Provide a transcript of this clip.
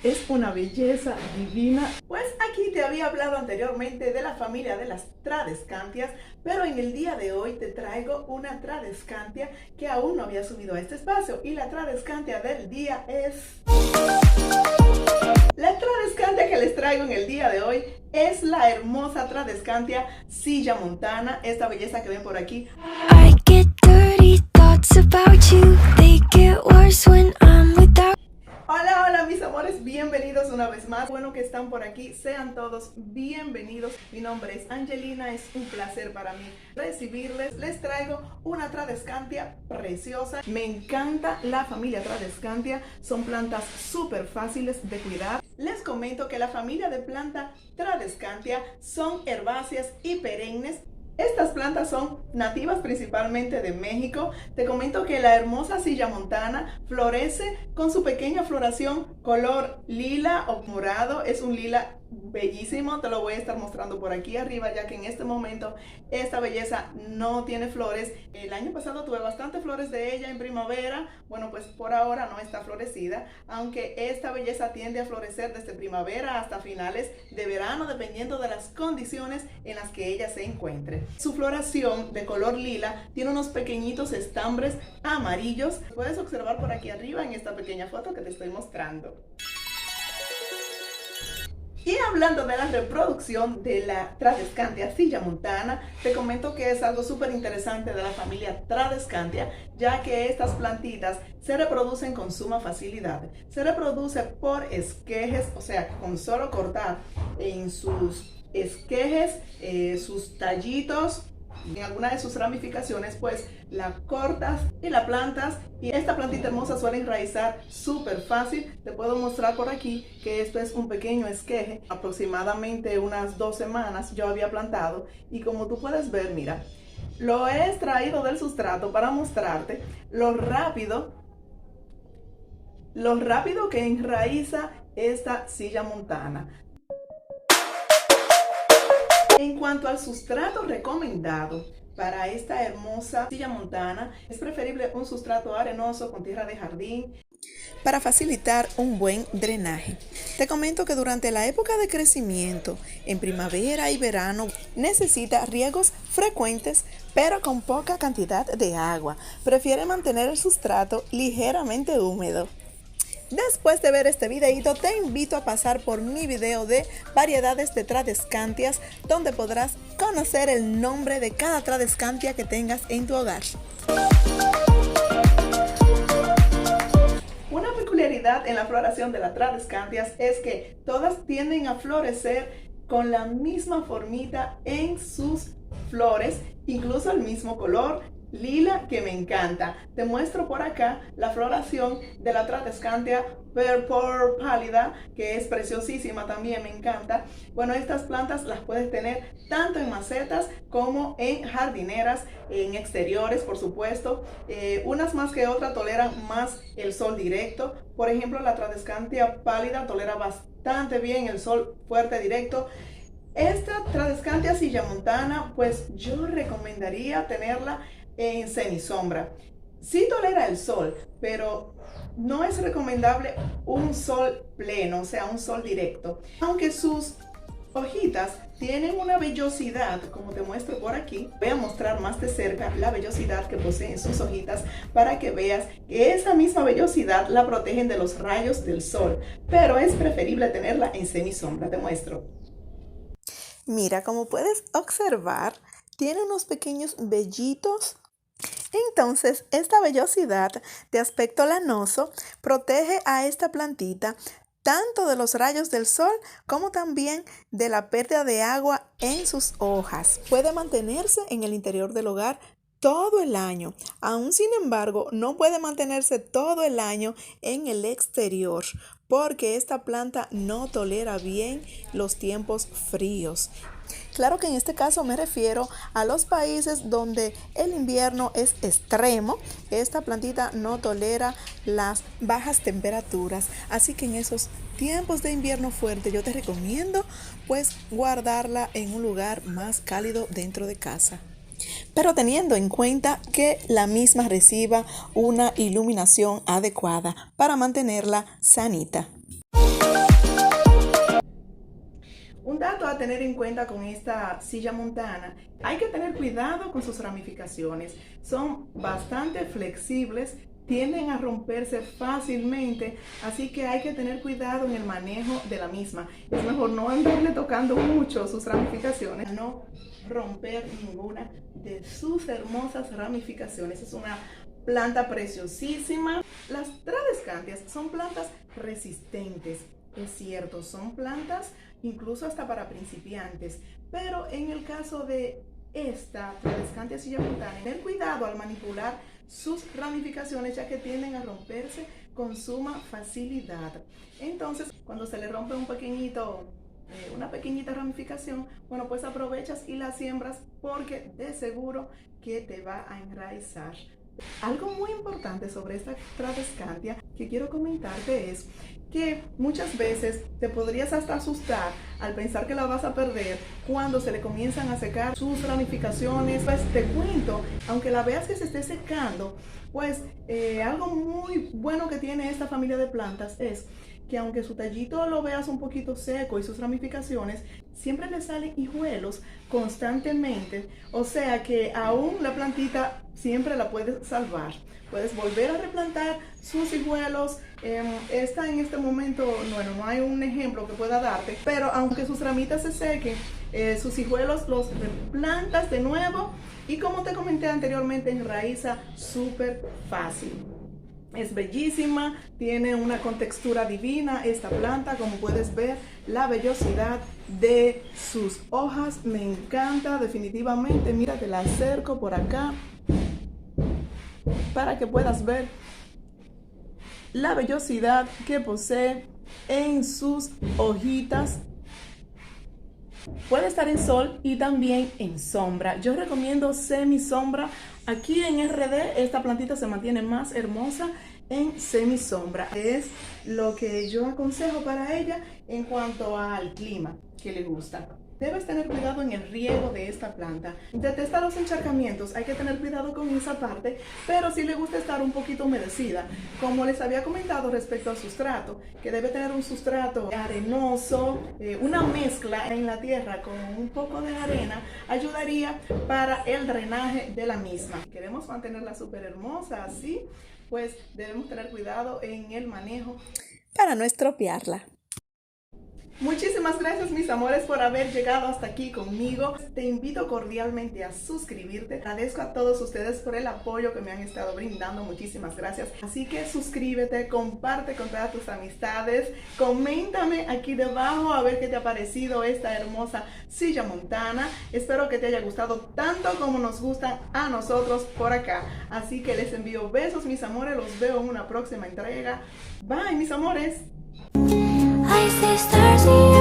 es una belleza divina. Pues aquí te había hablado anteriormente de la familia de las Tradescantias, pero en el día de hoy te traigo una Tradescantia que aún no había subido a este espacio, y la Tradescantia del día es... La Tradescantia que les traigo en el día de hoy es la hermosa Tradescantia Silla Montana, esta belleza que ven por aquí. I get dirty thoughts about you. They get worse when I'm without. Hola, hola mis amores, bienvenidos una vez más. Bueno que están por aquí, sean todos bienvenidos. Mi nombre es Angelina, es un placer para mí recibirles. Les traigo una Tradescantia preciosa. Me encanta la familia Tradescantia, son plantas súper fáciles de cuidar. Les comento que la familia de planta Tradescantia son herbáceas y perennes. Estas plantas son nativas principalmente de México. Te comento que la hermosa Silla Montana florece con su pequeña floración color lila o morado. Es un lila bellísimo, te lo voy a estar mostrando por aquí arriba, ya que en este momento esta belleza no tiene flores. El año pasado tuve bastantes flores de ella en primavera. Bueno, pues por ahora no está florecida, aunque esta belleza tiende a florecer desde primavera hasta finales de verano, dependiendo de las condiciones en las que ella se encuentre. Su floración de color lila tiene unos pequeñitos estambres amarillos. Puedes observar por aquí arriba en esta pequeña foto que te estoy mostrando. Y hablando de la reproducción de la Tradescantia Silla Montana, te comento que es algo súper interesante de la familia Tradescantia, ya que estas plantitas se reproducen con suma facilidad. Se reproduce por esquejes, o sea, con solo cortar en sus esquejes, sus tallitos, en alguna de sus ramificaciones, pues la cortas y la plantas, y esta plantita hermosa suele enraizar súper fácil. Te puedo mostrar por aquí que esto es un pequeño esqueje, aproximadamente unas 2 semanas yo había plantado, y como tú puedes ver, mira, lo he extraído del sustrato para mostrarte lo rápido que enraiza esta Silla Montana. En cuanto al sustrato recomendado para esta hermosa Silla Montana, es preferible un sustrato arenoso con tierra de jardín para facilitar un buen drenaje. Te comento que durante la época de crecimiento, en primavera y verano, necesita riegos frecuentes pero con poca cantidad de agua. Prefiere mantener el sustrato ligeramente húmedo. Después de ver este videito, te invito a pasar por mi video de variedades de Tradescantias, donde podrás conocer el nombre de cada Tradescantia que tengas en tu hogar. Una peculiaridad en la floración de las Tradescantias es que todas tienden a florecer con la misma formita en sus flores, incluso el mismo color lila, que me encanta. Te muestro por acá la floración de la Tradescantia Purple pálida, que es preciosísima, también me encanta. Bueno, estas plantas las puedes tener tanto en macetas como en jardineras, en exteriores, por supuesto. Unas más que otras toleran más el sol directo. Por ejemplo, la Tradescantia pálida tolera bastante bien el sol fuerte directo. Esta Tradescantia Silla Montana, pues yo recomendaría tenerla en semisombra. Sí tolera el sol, pero no es recomendable un sol pleno, o sea, un sol directo. Aunque sus hojitas tienen una vellosidad, como te muestro por aquí, voy a mostrar más de cerca la vellosidad que poseen sus hojitas para que veas que esa misma vellosidad la protegen de los rayos del sol, pero es preferible tenerla en semisombra. Te muestro. Mira, como puedes observar, tiene unos pequeños vellitos. Entonces, esta vellosidad de aspecto lanoso protege a esta plantita tanto de los rayos del sol como también de la pérdida de agua en sus hojas. Puede mantenerse en el interior del hogar todo el año. Aún sin embargo, no puede mantenerse todo el año en el exterior, porque esta planta no tolera bien los tiempos fríos. Claro que en este caso me refiero a los países donde el invierno es extremo. Esta plantita no tolera las bajas temperaturas, así que en esos tiempos de invierno fuerte yo te recomiendo pues guardarla en un lugar más cálido dentro de casa, pero teniendo en cuenta que la misma reciba una iluminación adecuada para mantenerla sanita. Un dato a tener en cuenta con esta silla montana, hay que tener cuidado con sus ramificaciones. Son bastante flexibles, tienden a romperse fácilmente, así que hay que tener cuidado en el manejo de la misma. Es mejor no andarle tocando mucho sus ramificaciones, no romper ninguna de sus hermosas ramificaciones. Es una planta preciosísima. Las tradescantias son plantas resistentes, es cierto, son plantas incluso hasta para principiantes, pero en el caso de esta tradescantia silla montana, tener cuidado al manipular sus ramificaciones, ya que tienden a romperse con suma facilidad. Entonces, cuando se le rompe una pequeñita ramificación, bueno, pues aprovechas y la siembras, porque de seguro que te va a enraizar. Algo muy importante sobre esta tradescantia que quiero comentarte es que muchas veces te podrías hasta asustar al pensar que la vas a perder cuando se le comienzan a secar sus ramificaciones. Pues te cuento, aunque la veas que se esté secando, pues algo muy bueno que tiene esta familia de plantas es que aunque su tallito lo veas un poquito seco y sus ramificaciones, siempre le salen hijuelos constantemente, o sea que aún la plantita siempre la puedes salvar. Puedes volver a replantar sus hijuelos. Esta en este momento, bueno, no hay un ejemplo que pueda darte, pero aunque sus ramitas se sequen, sus hijuelos los replantas de nuevo y, como te comenté anteriormente, enraiza súper fácil. Es bellísima, tiene una contextura divina esta planta, como puedes ver, la vellosidad de sus hojas me encanta definitivamente. Mira, te la acerco por acá para que puedas ver la vellosidad que posee en sus hojitas. Puede estar en sol y también en sombra. Yo recomiendo semisombra. Aquí en RD esta plantita se mantiene más hermosa en semisombra. Es lo que yo aconsejo para ella en cuanto al clima que le gusta. Debes tener cuidado en el riego de esta planta. Detesta los encharcamientos, hay que tener cuidado con esa parte, pero sí le gusta estar un poquito humedecida. Como les había comentado respecto al sustrato, que debe tener un sustrato arenoso, una mezcla en la tierra con un poco de arena, ayudaría para el drenaje de la misma. Queremos mantenerla súper hermosa, así pues debemos tener cuidado en el manejo para no estropearla. Muchísimas gracias, mis amores, por haber llegado hasta aquí conmigo. Te invito cordialmente a suscribirte. Agradezco a todos ustedes por el apoyo que me han estado brindando. Muchísimas gracias. Así que suscríbete, comparte con todas tus amistades. Coméntame aquí debajo a ver qué te ha parecido esta hermosa silla montana. Espero que te haya gustado tanto como nos gustan a nosotros por acá. Así que les envío besos, mis amores. Los veo en una próxima entrega. Bye, mis amores. I see stars in